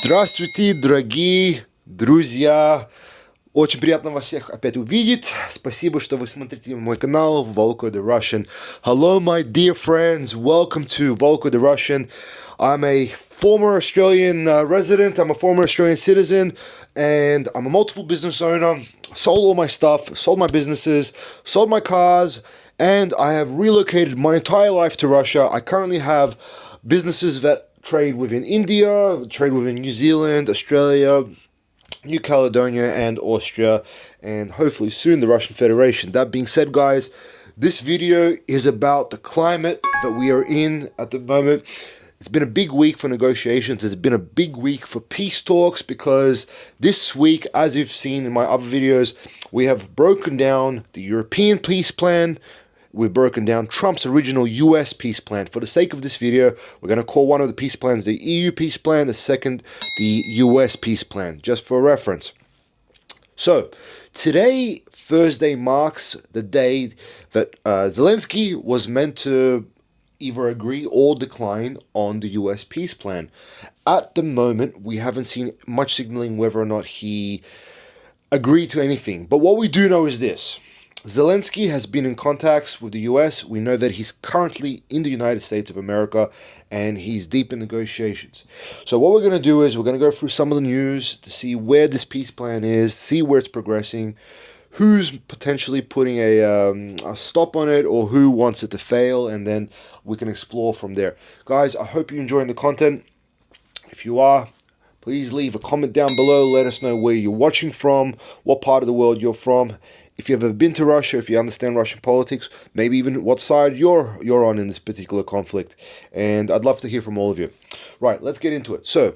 Здравствуйте, дорогие друзья! Очень приятно вас всех опять увидеть. Спасибо, что вы смотрите мой канал Volko the Russian. Hello, my dear friends. Welcome to Volko the Russian. I'm a former Australian resident. I'm a former Australian citizen. And I'm a multiple business owner. Sold all my stuff, sold my businesses, sold my cars. And I have relocated my entire life to Russia. I currently have businesses that trade within India, trade within New Zealand, Australia, New Caledonia, and Austria, and hopefully soon the Russian Federation. That being said, guys, this video is about the climate that we are in at the moment. It's been a big week for negotiations. It's been a big week for peace talks because this week, as you've seen in my other videos, we have broken down the European peace plan. We've broken down Trump's original US peace plan. For the sake of this video, we're going to call one of the peace plans the EU peace plan, the second the US peace plan, just for reference. So, today, Thursday, marks the day that Zelensky was meant to either agree or decline on the US peace plan. At the moment, we haven't seen much signaling whether or not he agreed to anything. But what we do know is this. Zelensky has been in contacts with the US. We know that he's currently in the United States of America and he's deep in negotiations. So what we're going to do is we're going to go through some of the news to see where this peace plan is, see where it's progressing, who's potentially putting a stop on it or who wants it to fail, and then we can explore from there. Guys, I hope you're enjoying the content. If you are, please leave a comment down below. Let us know where you're watching from, what part of the world you're from. If you've ever been to Russia, if you understand Russian politics, maybe even what side you're on in this particular conflict. And I'd love to hear from all of you. Right, let's get into it. So,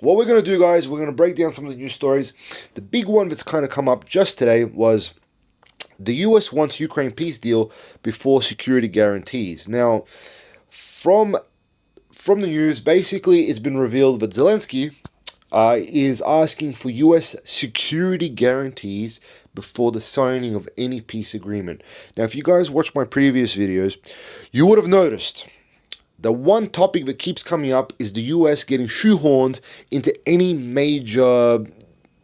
what we're going to do, guys, we're going to break down some of the news stories. The big one that's kind of come up just today was the US wants Ukraine peace deal before security guarantees. Now, from the news, basically it's been revealed that Zelensky is asking for US security guarantees before the signing of any peace agreement. Now, if you guys watched my previous videos, you would have noticed the one topic that keeps coming up is the US getting shoehorned into any major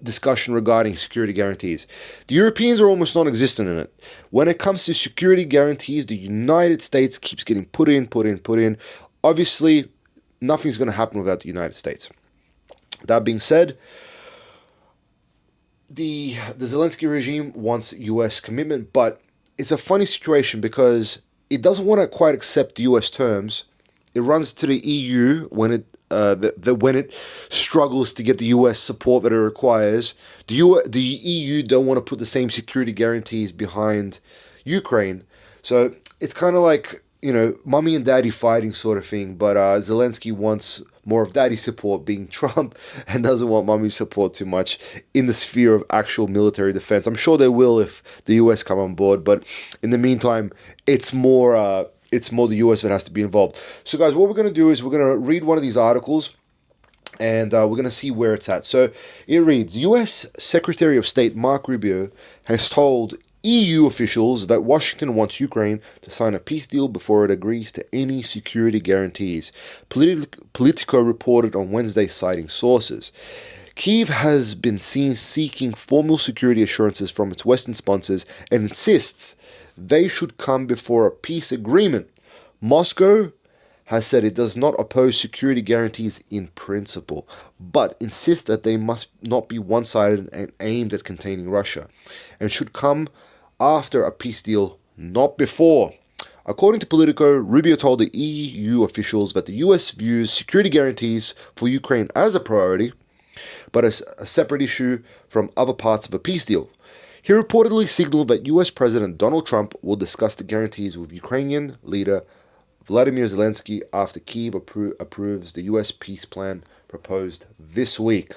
discussion regarding security guarantees. The Europeans are almost non-existent in it. When it comes to security guarantees, the United States keeps getting put in. Obviously, nothing's going to happen without the United States. That being said, the Zelensky regime wants US commitment, but it's a funny situation because it doesn't want to quite accept the US terms. It runs to the EU when it struggles to get the US support that it requires. The EU don't want to put the same security guarantees behind Ukraine, so it's kind of like, you know, mommy and daddy fighting sort of thing, but Zelensky wants more of daddy's support, being Trump, and doesn't want mommy's support too much in the sphere of actual military defense. I'm sure they will if the US come on board, but in the meantime, it's more the US that has to be involved. So guys, what we're going to do is we're going to read one of these articles, and we're going to see where it's at. So it reads, US Secretary of State Mark Rubio has told EU officials that Washington wants Ukraine to sign a peace deal before it agrees to any security guarantees. Politico reported on Wednesday, citing sources. Kyiv has been seen seeking formal security assurances from its Western sponsors and insists they should come before a peace agreement. Moscow has said it does not oppose security guarantees in principle, but insists that they must not be one-sided and aimed at containing Russia, and should come after a peace deal, not before. According to Politico, Rubio told the EU officials that the US views security guarantees for Ukraine as a priority, but as a separate issue from other parts of a peace deal. He reportedly signaled that US President Donald Trump will discuss the guarantees with Ukrainian leader Vladimir Zelensky after Kyiv approves the US peace plan proposed this week.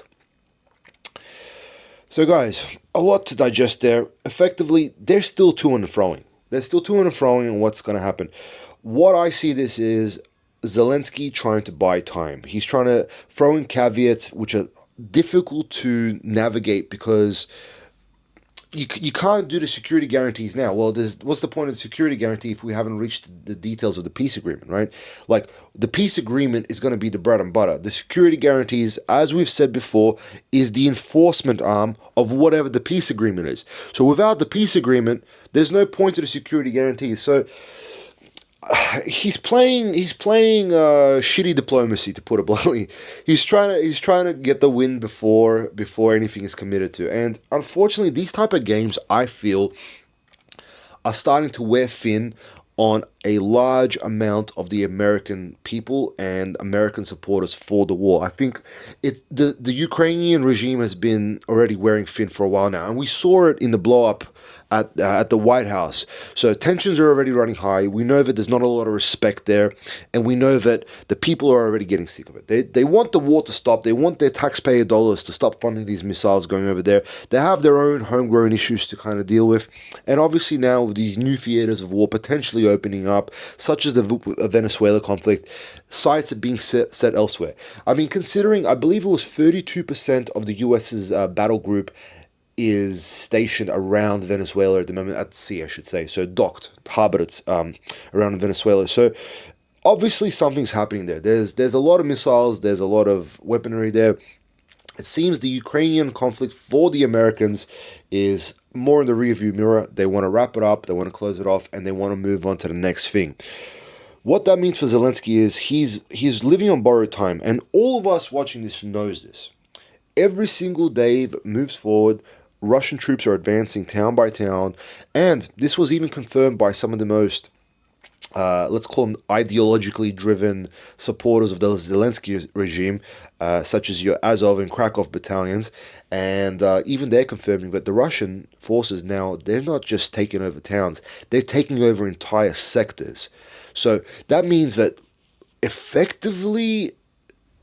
So guys, a lot to digest there. Effectively, they're still to and froing. They're still to and froing on what's going to happen. What I see this is Zelensky trying to buy time. He's trying to throw in caveats which are difficult to navigate because you can't do the security guarantees now. Well, what's the point of the security guarantee if we haven't reached the details of the peace agreement, right? Like, the peace agreement is going to be the bread and butter. The security guarantees, as we've said before, is the enforcement arm of whatever the peace agreement is. So without the peace agreement, there's no point to the security guarantees. So he's playing shitty diplomacy, to put it bluntly. He's trying to get the win before anything is committed to. And unfortunately, these type of games, I feel, are starting to wear thin on a large amount of the American people and American supporters for the war. I think the Ukrainian regime has been already wearing thin for a while now, and we saw it in the blow up at the White House. So tensions are already running high. We know that there's not a lot of respect there, and we know that the people are already getting sick of it. They want the war to stop. They want their taxpayer dollars to stop funding these missiles going over there. They have their own homegrown issues to kind of deal with, and obviously now with these new theaters of war potentially opening up, such as the Venezuela conflict, sights are being set elsewhere. I mean, considering, I believe it was 32% of the US's battle group is stationed around Venezuela at the moment, at sea, I should say. So docked, harbored around Venezuela. So obviously something's happening there. There's a lot of missiles, there's a lot of weaponry there. It seems the Ukrainian conflict for the Americans is more in the rearview mirror. They want to wrap it up, they want to close it off, and they want to move on to the next thing. What that means for Zelensky is he's living on borrowed time, and all of us watching this knows this. Every single day that moves forward, Russian troops are advancing town by town, and this was even confirmed by some of the most, let's call them ideologically driven supporters of the Zelensky regime, such as your Azov and Krakow battalions, and even they're confirming that the Russian forces now, they're not just taking over towns, they're taking over entire sectors. So that means that effectively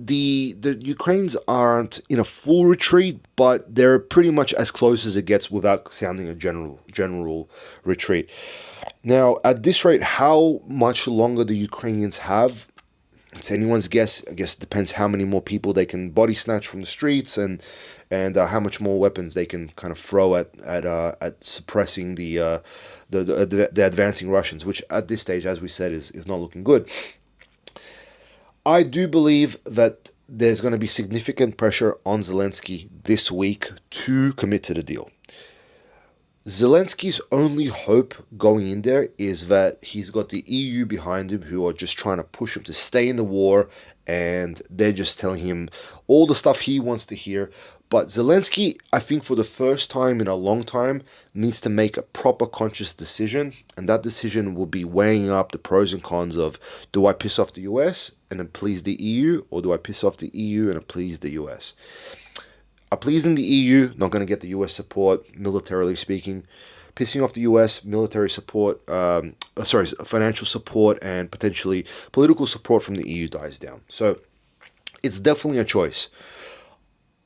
the Ukrainians aren't in a full retreat, but they're pretty much as close as it gets without sounding a general retreat. Now, at this rate, how much longer the Ukrainians have, it's anyone's guess. I guess it depends how many more people they can body snatch from the streets, and how much more weapons they can kind of throw at suppressing the advancing Russians, which at this stage, as we said, is not looking good. I do believe that there's going to be significant pressure on Zelensky this week to commit to the deal. Zelensky's only hope going in there is that he's got the EU behind him, who are just trying to push him to stay in the war, and they're just telling him all the stuff he wants to hear. But Zelensky, I think for the first time in a long time, needs to make a proper conscious decision, and that decision will be weighing up the pros and cons of, do I piss off the US and then please the EU, or do I piss off the EU and please the US? Pleasing the EU, not going to get the US support, militarily speaking. Pissing off the US, military support, financial support, and potentially political support from the EU dies down. So it's definitely a choice.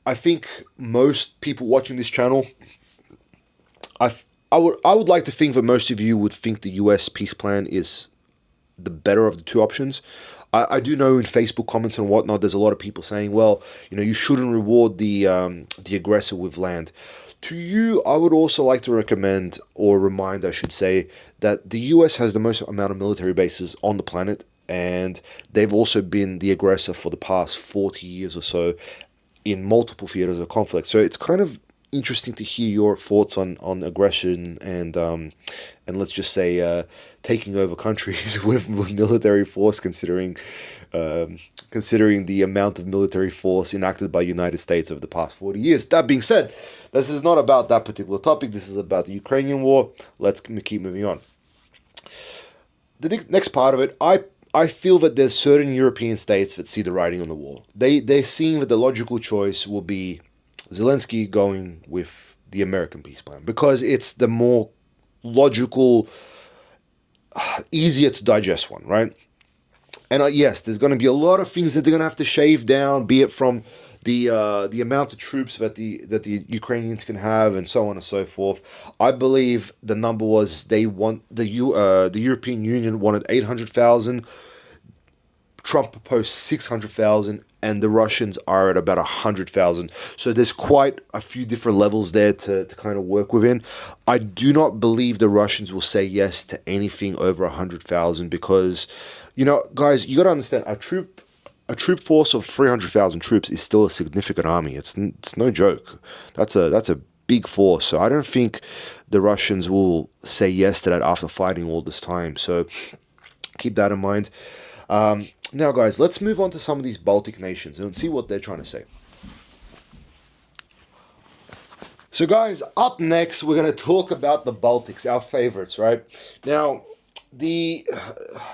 I think most people watching this channel, I would like to think that most of you would think the US peace plan is the better of the two options. I do know in Facebook comments and whatnot, there's a lot of people saying, well, you shouldn't reward the aggressor with land. To you, I would also like to recommend, or remind, I should say, that the US has the most amount of military bases on the planet, and they've also been the aggressor for the past 40 years or so in multiple theaters of conflict. So it's kind of interesting to hear your thoughts on aggression and let's just say taking over countries with military force, considering the amount of military force enacted by the United States over the past 40 years. That being said, this is not about that particular topic. This is about the Ukrainian war. Let's keep moving on. The next part of it, I feel that there's certain European states that see the writing on the wall. They're seeing that the logical choice will be Zelensky going with the American peace plan, because it's the more logical, easier to digest one, right? And yes, there's going to be a lot of things that they're going to have to shave down, be it from the amount of troops that the Ukrainians can have, and so on and so forth. I believe the number was the European Union wanted 800,000. Trump proposed 600,000 and the Russians are at about 100,000. So there's quite a few different levels there to kind of work within. I do not believe the Russians will say yes to anything over 100,000 because, guys, you got to understand, a troop force of 300,000 troops is still a significant army. It's no joke. That's a big force. So I don't think the Russians will say yes to that after fighting all this time. So keep that in mind. Now, guys, let's move on to some of these Baltic nations and see what they're trying to say. So, guys, up next, we're going to talk about the Baltics, our favorites, right? Now, the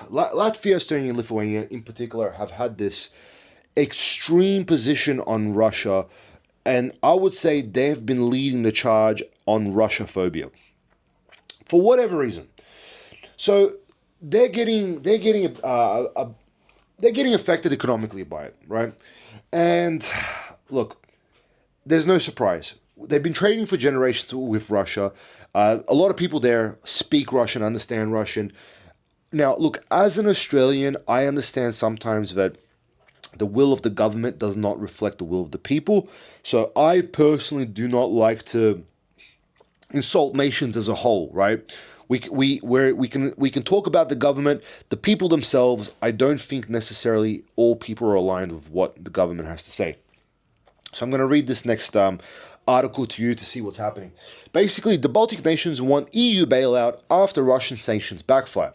Latvia, Estonia, and Lithuania in particular have had this extreme position on Russia, and I would say they've been leading the charge on Russophobia for whatever reason. So they're getting affected economically by it, right? And look, there's no surprise. They've been trading for generations with Russia. A lot of people there speak Russian, understand Russian. Now, look, as an Australian, I understand sometimes that the will of the government does not reflect the will of the people. So I personally do not like to insult nations as a whole, right? We can talk about the government, the people themselves. I don't think necessarily all people are aligned with what the government has to say. So I'm going to read this next article to you to see what's happening. Basically, the Baltic nations want EU bailout after Russian sanctions backfire.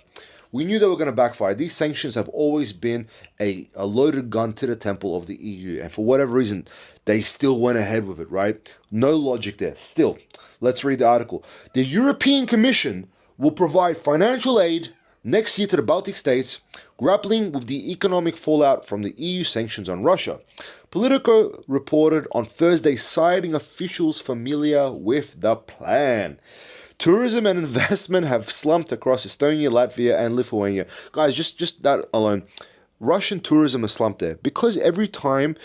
We knew they were going to backfire. These sanctions have always been a loaded gun to the temple of the EU. And for whatever reason, they still went ahead with it, right? No logic there. Still, let's read the article. The European Commission will provide financial aid next year to the Baltic states, grappling with the economic fallout from the EU sanctions on Russia. Politico reported on Thursday, citing officials familiar with the plan. Tourism and investment have slumped across Estonia, Latvia, and Lithuania. Guys, just that alone. Russian tourism has slumped there. Because every time,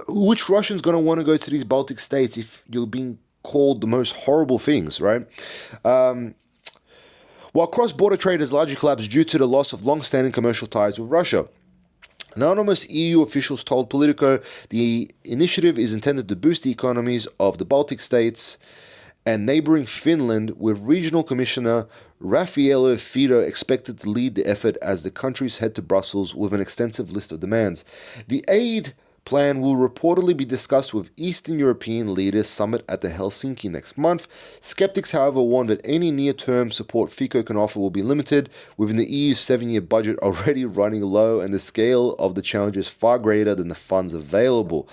which Russian's going to want to go to these Baltic states if you're being called the most horrible things, right? While cross-border trade has largely collapsed due to the loss of long-standing commercial ties with Russia. Anonymous EU officials told Politico the initiative is intended to boost the economies of the Baltic states and neighboring Finland, with Regional Commissioner Raffaello Fido expected to lead the effort as the countries head to Brussels with an extensive list of demands. The aid plan will reportedly be discussed with Eastern European leaders summit at the Helsinki next month. Skeptics, however, warn that any near-term support Fico can offer will be limited, within the EU's 7-year budget already running low and the scale of the challenges far greater than the funds available.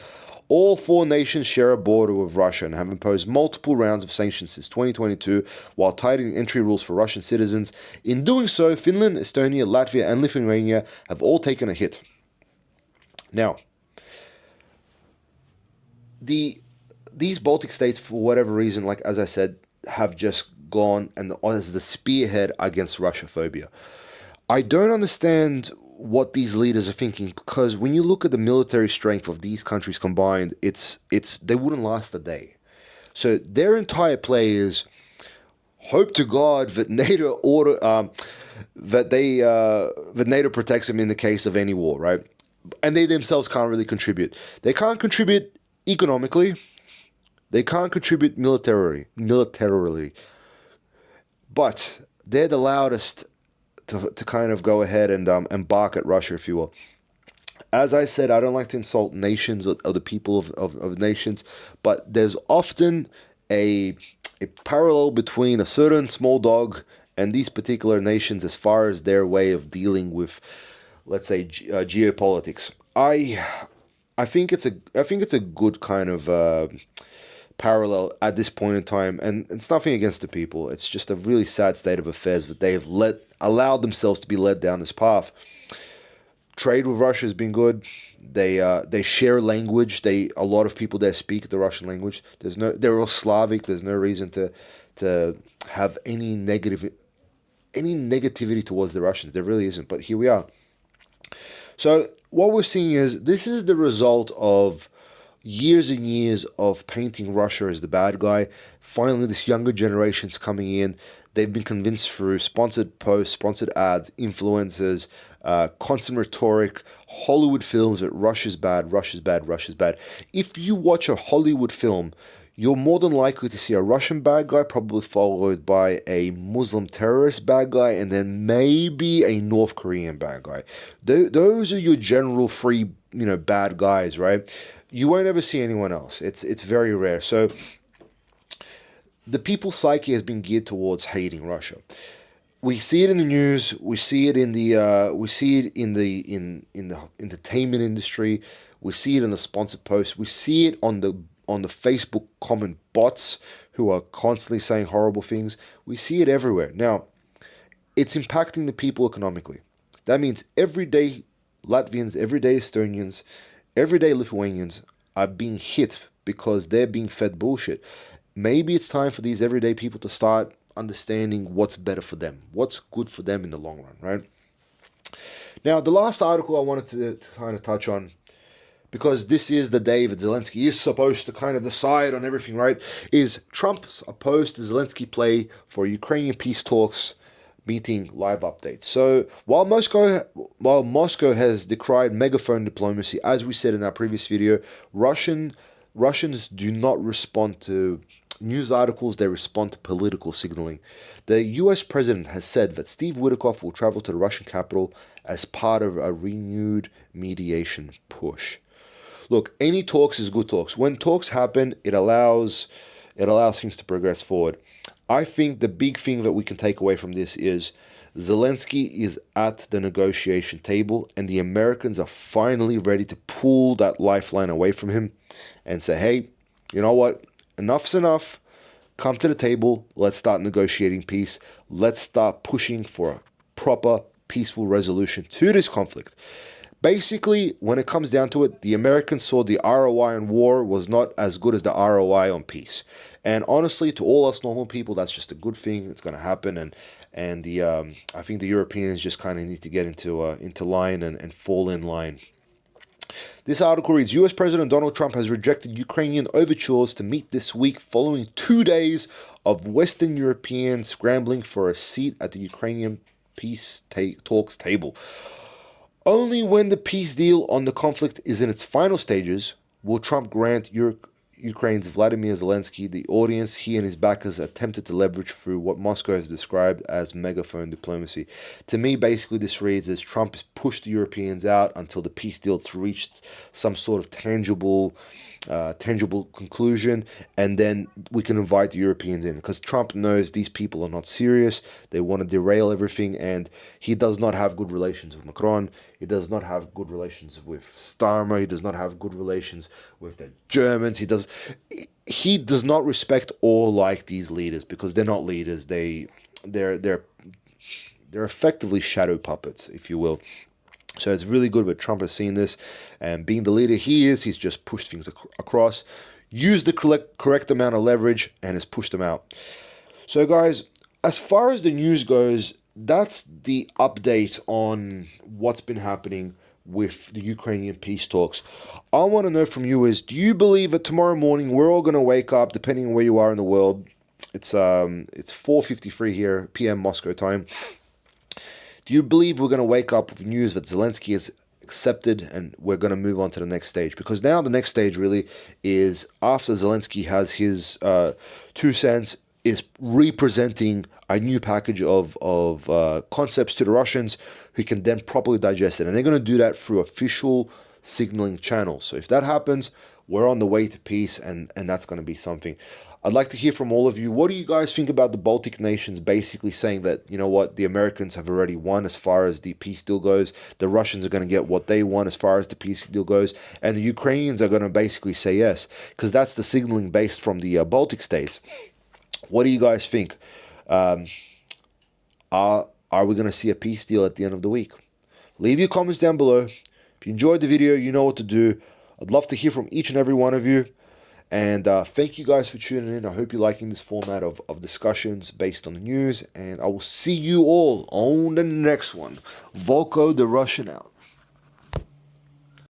All four nations share a border with Russia and have imposed multiple rounds of sanctions since 2022 while tightening entry rules for Russian citizens. In doing so, Finland, Estonia, Latvia, and Lithuania have all taken a hit. Now, these Baltic states, for whatever reason, like as I said, have just gone and as the spearhead against Russophobia. I don't understand what these leaders are thinking, because when you look at the military strength of these countries combined, it's they wouldn't last a day. So their entire play is hope to God that NATO that NATO protects them in the case of any war, right? And they themselves can't really contribute. They can't contribute economically. They can't contribute militarily. But they're the loudest to kind of go ahead and bark at Russia, if you will. As I said, I don't like to insult nations or the people of nations, but there's often a parallel between a certain small dog and these particular nations as far as their way of dealing with, let's say, geopolitics. I think it's a good kind of parallel at this point in time, and it's nothing against the people. It's just a really sad state of affairs that they have allowed themselves to be led down this path. Trade with Russia has been good. They share language. A lot of people there speak the Russian language. They're all Slavic. There's no reason to have any negativity towards the Russians. There really isn't. But here we are. So what we're seeing is this is the result of years and years of painting Russia as the bad guy. Finally, this younger generation's coming in. They've been convinced through sponsored posts, sponsored ads, influencers, constant rhetoric, Hollywood films that Russia's bad, Russia's bad, Russia's bad. If you watch a Hollywood film, you're more than likely to see a Russian bad guy, probably followed by a Muslim terrorist bad guy, and then maybe a North Korean bad guy. Those are your general three, bad guys, right? You won't ever see anyone else. It's very rare. So the people's psyche has been geared towards hating Russia. We see it in the news. We see it in the entertainment industry. We see it in the sponsored posts. We see it on the Facebook comment bots who are constantly saying horrible things. We see it everywhere. Now, it's impacting the people economically. That means everyday Latvians, everyday Estonians, everyday Lithuanians are being hit because they're being fed bullshit. Maybe it's time for these everyday people to start understanding what's better for them, what's good for them in the long run, right? Now, the last article I wanted to kind of touch on, because this is the day that Zelensky is supposed to kind of decide on everything, right, is Trump's opposed to Zelensky play for Ukrainian peace talks meeting live updates. So while Moscow has decried megaphone diplomacy, as we said in our previous video, Russians do not respond to news articles, they respond to political signaling. The US president has said that Steve Witkoff will travel to the Russian capital as part of a renewed mediation push. Look, any talks is good talks. When talks happen, it allows things to progress forward. I think the big thing that we can take away from this is Zelensky is at the negotiation table and the Americans are finally ready to pull that lifeline away from him and say, hey, you know what? Enough's enough. Come to the table. Let's start negotiating peace. Let's start pushing for a proper, peaceful resolution to this conflict. Basically, when it comes down to it, the Americans saw the ROI on war was not as good as the ROI on peace. And honestly, to all us normal people, that's just a good thing. It's going to happen. And I think the Europeans just kind of need to get into line and fall in line. This article reads, US President Donald Trump has rejected Ukrainian overtures to meet this week following 2 days of Western Europeans scrambling for a seat at the Ukrainian peace talks table. Only when the peace deal on the conflict is in its final stages will Trump grant Ukraine's Vladimir Zelensky the audience he and his backers attempted to leverage through what Moscow has described as megaphone diplomacy. To me, basically, this reads as Trump has pushed the Europeans out until the peace deal's reached some sort of tangible conclusion, and then we can invite the Europeans in, because Trump knows these people are not serious. They want to derail everything, and he does not have good relations with Macron. He does not have good relations with Starmer. He does not have good relations with the Germans. He does not respect or like these leaders because they're not leaders. They're effectively shadow puppets, if you will. So it's really good that Trump has seen this, and being the leader he is, he's just pushed things across, used the correct amount of leverage, and has pushed them out. So guys, as far as the news goes, that's the update on what's been happening with the Ukrainian peace talks. I want to know from you is, do you believe that tomorrow morning we're all going to wake up, depending on where you are in the world, it's 4:53 here, PM Moscow time. Do you believe we're going to wake up with news that Zelensky has accepted and we're going to move on to the next stage? Because now the next stage really is after Zelensky has his 2 cents, is representing a new package of concepts to the Russians who can then properly digest it. And they're going to do that through official signaling channels. So if that happens, we're on the way to peace, and that's going to be something. I'd like to hear from all of you. What do you guys think about the Baltic nations basically saying that, you know what, the Americans have already won as far as the peace deal goes. The Russians are going to get what they want as far as the peace deal goes. And the Ukrainians are going to basically say yes, because that's the signaling based from the Baltic states. What do you guys think? Are we going to see a peace deal at the end of the week? Leave your comments down below. If you enjoyed the video, you know what to do. I'd love to hear from each and every one of you. And thank you guys for tuning in. I hope you're liking this format of discussions based on the news. And I will see you all on the next one. Volko the Russian out.